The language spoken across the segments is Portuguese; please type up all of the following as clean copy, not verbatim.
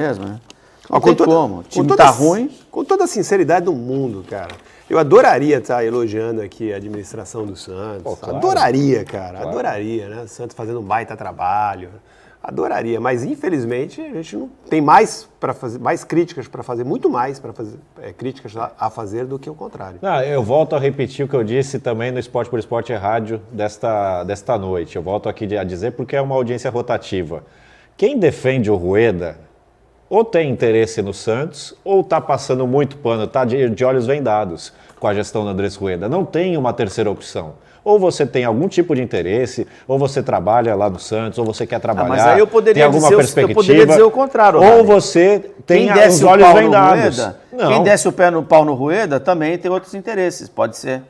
mesmo, né? Não tem como. O time tá ruim. Com toda a sinceridade do mundo, cara. Eu adoraria estar elogiando aqui a administração do Santos. Pô, claro. Adoraria, cara. Claro. Adoraria, né? O Santos fazendo um baita trabalho. Adoraria, mas infelizmente a gente não tem mais para fazer, mais críticas para fazer, muito mais para fazer críticas a fazer do que o contrário. Não, eu volto a repetir o que eu disse também no Esporte por Esporte Rádio desta noite. Eu volto aqui a dizer porque é uma audiência rotativa. Quem defende o Rueda ou tem interesse no Santos ou está passando muito pano, está de olhos vendados com a gestão do Andrés Rueda. Não tem uma terceira opção. Ou você tem algum tipo de interesse, ou você trabalha lá no Santos, ou você quer trabalhar, mas aí eu poderia tem alguma perspectiva. Eu poderia dizer o contrário. Ou você tem os olhos vendados. Quem desce o pau no Rueda também tem outros interesses, pode ser.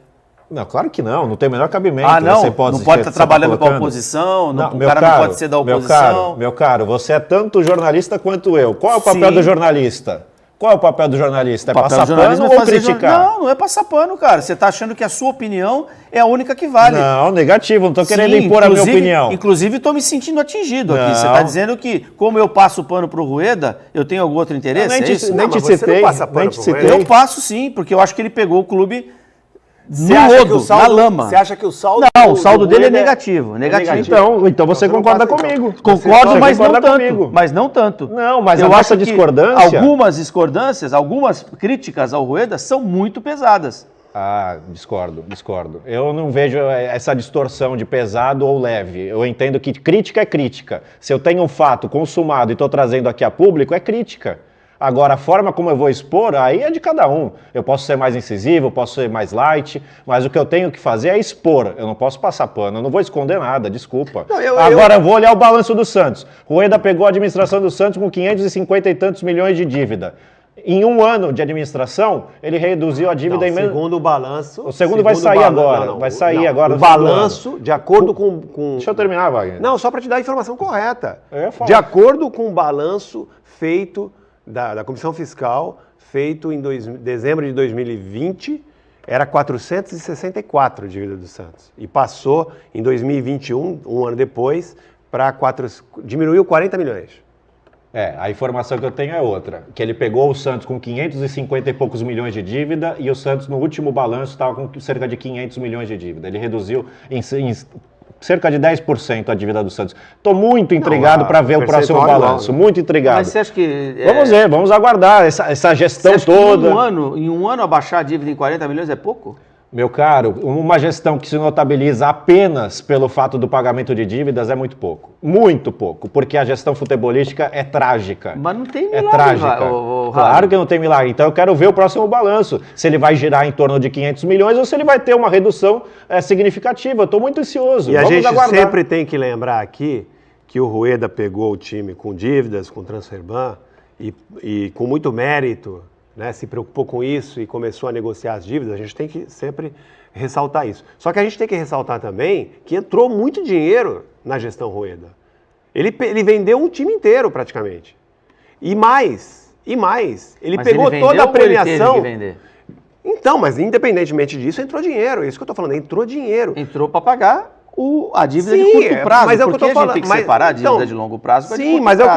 Não, claro que não, não tem o menor cabimento. Não, não pode estar trabalhando com a oposição, o cara não pode ser da oposição. Meu caro, você é tanto jornalista quanto eu. Qual é o papel do jornalista? Qual é o papel do jornalista? É passar pano ou criticar? Não é passar pano, cara. Você está achando que a sua opinião é a única que vale. Não, negativo. Não estou querendo impor a minha opinião. Inclusive, estou me sentindo atingido aqui. Você está dizendo que, como eu passo pano para o Rueda, eu tenho algum outro interesse? Nem te citei. Eu passo sim, porque eu acho que ele pegou o clube na lama. Você acha que o saldo... Não, o saldo dele é negativo. Então você concorda comigo. Concordo, mas não tanto. Mas não tanto. Não, mas eu acho discordância... Algumas discordâncias, algumas críticas ao Rueda são muito pesadas. Discordo. Eu não vejo essa distorção de pesado ou leve. Eu entendo que crítica é crítica. Se eu tenho um fato consumado e estou trazendo aqui a público, é crítica. Agora, a forma como eu vou expor, aí é de cada um. Eu posso ser mais incisivo, eu posso ser mais light, mas o que eu tenho que fazer é expor. Eu não posso passar pano, eu não vou esconder nada, desculpa. Agora eu vou olhar o balanço do Santos. O Rueda pegou a administração do Santos com 550 e tantos milhões de dívida. Em um ano de administração, ele reduziu a dívida em menos... Segundo o balanço... O segundo vai sair agora. Vai sair agora. O balanço, de acordo com... Deixa eu terminar, Wagner. Não, só para te dar a informação correta. De acordo com o balanço feito... Da Comissão Fiscal, feito em dezembro de 2020, era 464 a dívida do Santos. E passou em 2021, um ano depois, diminuiu 40 milhões. A informação que eu tenho é outra, que ele pegou o Santos com 550 e poucos milhões de dívida e o Santos no último balanço estava com cerca de 500 milhões de dívida. Ele reduziu em cerca de 10% a dívida do Santos. Estou muito intrigado para ver o próximo balanço, muito intrigado. Mas você acha que... Vamos ver, vamos aguardar essa gestão toda. Em um ano abaixar a dívida em 40 milhões é pouco? Meu caro, uma gestão que se notabiliza apenas pelo fato do pagamento de dívidas é muito pouco, porque a gestão futebolística é trágica. Mas não tem milagre, é trágica. Claro que não tem milagre, então eu quero ver o próximo balanço, se ele vai girar em torno de 500 milhões ou se ele vai ter uma redução significativa. Eu estou muito ansioso, vamos aguardar. E a gente sempre tem que lembrar aqui que o Rueda pegou o time com dívidas, com Transferban e com muito mérito, né, se preocupou com isso e começou a negociar as dívidas. A gente tem que sempre ressaltar isso. Só que a gente tem que ressaltar também que entrou muito dinheiro na gestão Rueda. Ele vendeu um time inteiro praticamente. E mais, ele pegou toda a premiação. Ele teve que vender? Então, mas independentemente disso, entrou dinheiro. É isso que eu estou falando, entrou dinheiro. Entrou para pagar a dívida de curto prazo. Mas é o que eu estou falando. A gente tem que separar a dívida de longo prazo com a de curto prazo. Sim, mas é o que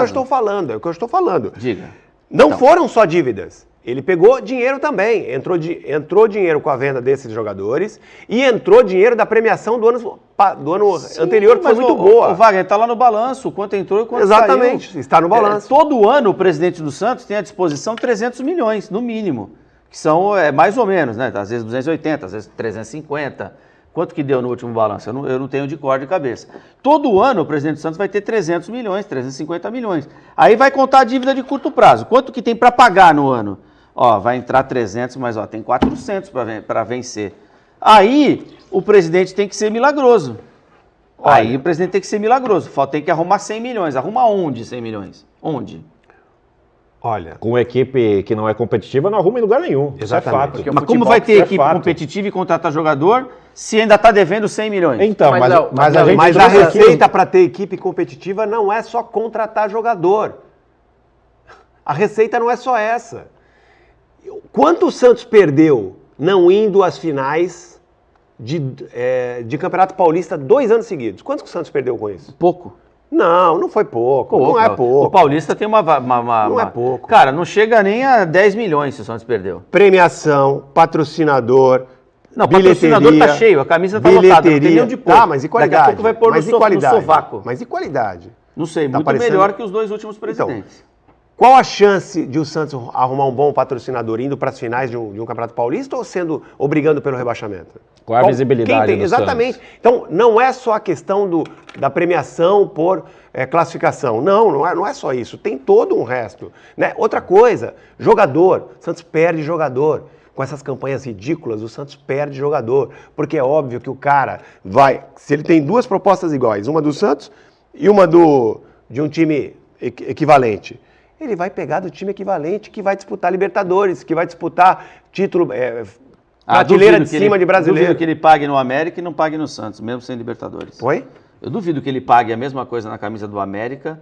eu estou falando. Diga. Não foram só dívidas. Ele pegou dinheiro também, entrou dinheiro com a venda desses jogadores e entrou dinheiro da premiação do ano anterior, que foi muito boa. O Wagner está lá no balanço, quanto entrou e quanto Exatamente, saiu. Está no balanço. Todo ano o presidente do Santos tem à disposição 300 milhões, no mínimo, que são mais ou menos, né? Às vezes 280, às vezes 350. Quanto que deu no último balanço? Eu não tenho de cor de cabeça. Todo ano o presidente do Santos vai ter 300 milhões, 350 milhões. Aí vai contar a dívida de curto prazo. Quanto que tem para pagar no ano? Vai entrar 300, mas tem 400 para vencer. Aí o presidente tem que ser milagroso. Aí o presidente tem que ser milagroso. Tem que arrumar 100 milhões. Arruma onde 100 milhões? Onde? Olha, com equipe que não é competitiva, não arruma em lugar nenhum. Exatamente. Isso é fato. Mas como vai ter equipe competitiva e contratar jogador se ainda está devendo 100 milhões? Então, mas a receita para ter equipe competitiva não é só contratar jogador. A receita não é só essa. Quanto o Santos perdeu não indo às finais de Campeonato Paulista 2 anos seguidos? Quanto que o Santos perdeu com isso? Pouco. Não foi pouco. Não é pouco. O Paulista tem uma... Não é pouco. Cara, não chega nem a 10 milhões se o Santos perdeu. Premiação, patrocinador, Não, o patrocinador tá cheio, a camisa tá lotada, não tem nem onde pôr. Tá, mas e qualidade? Daqui a pouco vai pôr no sovaco. Mas e qualidade? Não sei, Tá muito parecendo... melhor que os dois últimos presidentes. Então, qual a chance de o Santos arrumar um bom patrocinador indo para as finais de um Campeonato Paulista ou obrigando pelo rebaixamento? Qual a visibilidade do Exatamente. Santos? Então, não é só a questão da premiação por classificação. Não é só isso. Tem todo um resto. Né? Outra coisa, jogador. O Santos perde jogador. Com essas campanhas ridículas, o Santos perde jogador. Porque é óbvio que o cara vai... Se ele tem duas propostas iguais, uma do Santos e uma de um time equivalente, ele vai pegar do time equivalente que vai disputar Libertadores, que vai disputar título, prateleira de cima de brasileiro. Duvido que ele pague no América e não pague no Santos, mesmo sem Libertadores. Oi? Eu duvido que ele pague a mesma coisa na camisa do América,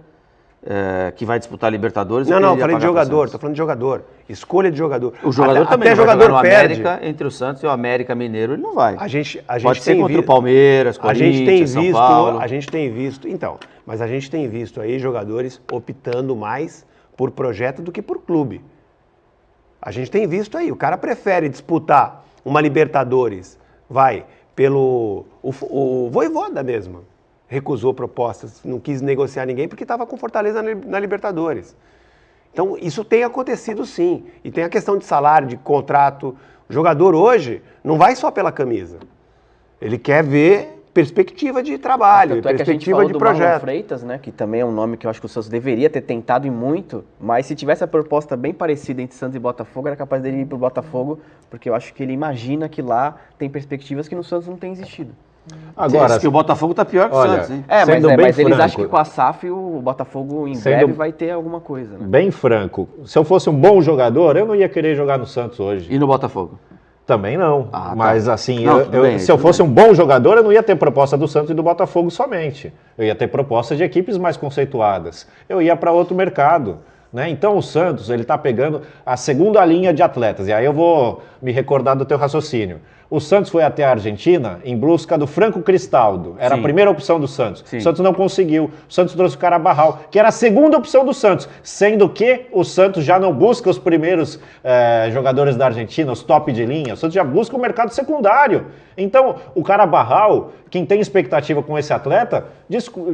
que vai disputar Libertadores. Não, falei de jogador, tô falando de jogador. Escolha de jogador. O jogador também até não vai jogador jogar no perde. América, entre o Santos e o América Mineiro, ele não vai. A gente Pode ser tem contra o Palmeiras, Corinthians, São Paulo. A gente tem visto, então, mas a gente tem visto aí jogadores optando mais por projeto do que por clube. A gente tem visto aí, o cara prefere disputar uma Libertadores, pelo... O Vojvoda mesmo recusou propostas, não quis negociar ninguém porque estava com Fortaleza na Libertadores. Então, isso tem acontecido sim. E tem a questão de salário, de contrato. O jogador hoje não vai só pela camisa. Ele quer ver perspectiva de trabalho, perspectiva de projeto. Marlon Freitas, né, que também é um nome que eu acho que o Santos deveria ter tentado e muito, mas se tivesse a proposta bem parecida entre Santos e Botafogo, era capaz dele ir pro Botafogo, porque eu acho que ele imagina que lá tem perspectivas que no Santos não tem existido. Agora, que o Botafogo tá pior que o Santos, hein? Mas eles acham que com a SAF o Botafogo em breve vai ter alguma coisa, né? Bem franco, se eu fosse um bom jogador, eu não ia querer jogar no Santos hoje. E no Botafogo? Também não, mas assim, se eu fosse um bom jogador, eu não ia ter proposta do Santos e do Botafogo somente. Eu ia ter proposta de equipes mais conceituadas. Eu ia para outro mercado. Né? Então o Santos, ele está pegando a segunda linha de atletas, e aí eu vou me recordar do teu raciocínio. O Santos foi até a Argentina em busca do Franco Cristaldo, era a primeira opção do Santos. Sim. O Santos não conseguiu, o Santos trouxe o Carabarral, que era a segunda opção do Santos, sendo que o Santos já não busca os primeiros jogadores da Argentina, os top de linha, o Santos já busca o mercado secundário. Então, o Carabarral, quem tem expectativa com esse atleta,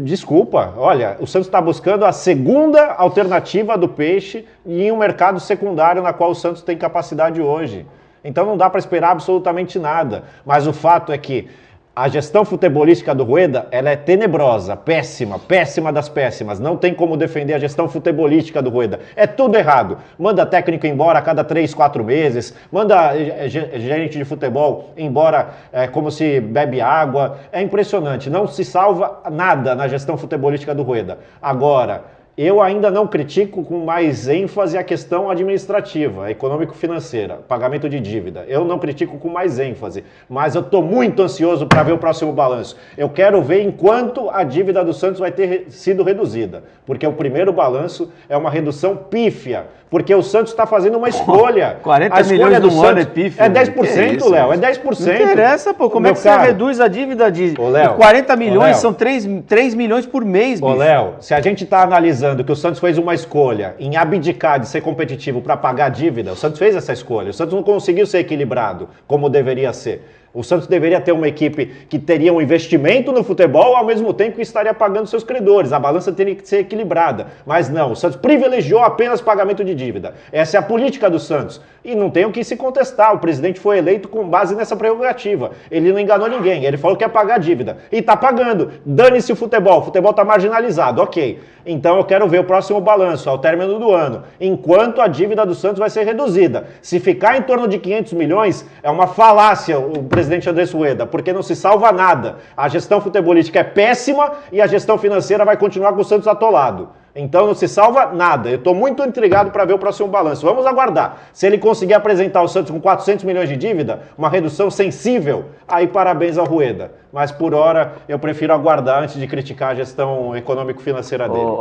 desculpa, olha, o Santos está buscando a segunda alternativa do Peixe em um mercado secundário na qual o Santos tem capacidade hoje. Então não dá para esperar absolutamente nada, mas o fato é que a gestão futebolística do Rueda, ela é tenebrosa, péssima das péssimas. Não tem como defender a gestão futebolística do Rueda. É tudo errado. Manda técnico embora a cada 3, 4 meses, manda gerente de futebol embora como se bebe água. É impressionante, não se salva nada na gestão futebolística do Rueda. Agora, eu ainda não critico com mais ênfase a questão administrativa, econômico-financeira, pagamento de dívida. Eu não critico com mais ênfase, mas eu estou muito ansioso para ver o próximo balanço. Eu quero ver enquanto a dívida do Santos vai ter sido reduzida, porque o primeiro balanço é uma redução pífia, porque o Santos está fazendo uma escolha. 40 milhões do ano é pífia. É 10%, Léo, é 10%. Não interessa, pô, como é que você reduz a dívida de 40 milhões, são 3 milhões por mês, bicho. Ô, Léo, se a gente está analisando que o Santos fez uma escolha em abdicar de ser competitivo para pagar a dívida, o Santos fez essa escolha, o Santos não conseguiu ser equilibrado como deveria ser. O Santos deveria ter uma equipe que teria um investimento no futebol ao mesmo tempo que estaria pagando seus credores. A balança teria que ser equilibrada. Mas não, o Santos privilegiou apenas pagamento de dívida. Essa é a política do Santos. E não tem o que se contestar. O presidente foi eleito com base nessa prerrogativa. Ele não enganou ninguém. Ele falou que ia pagar a dívida. E está pagando. Dane-se o futebol. O futebol está marginalizado. Ok. Então eu quero ver o próximo balanço ao término do ano. Enquanto a dívida do Santos vai ser reduzida. Se ficar em torno de 500 milhões, é uma falácia o presidente Andrés Rueda, porque não se salva nada. A gestão futebolística é péssima e a gestão financeira vai continuar com o Santos atolado. Então não se salva nada. Eu estou muito intrigado para ver o próximo balanço. Vamos aguardar. Se ele conseguir apresentar o Santos com 400 milhões de dívida, uma redução sensível, aí parabéns ao Rueda. Mas por hora eu prefiro aguardar antes de criticar a gestão econômico-financeira dele.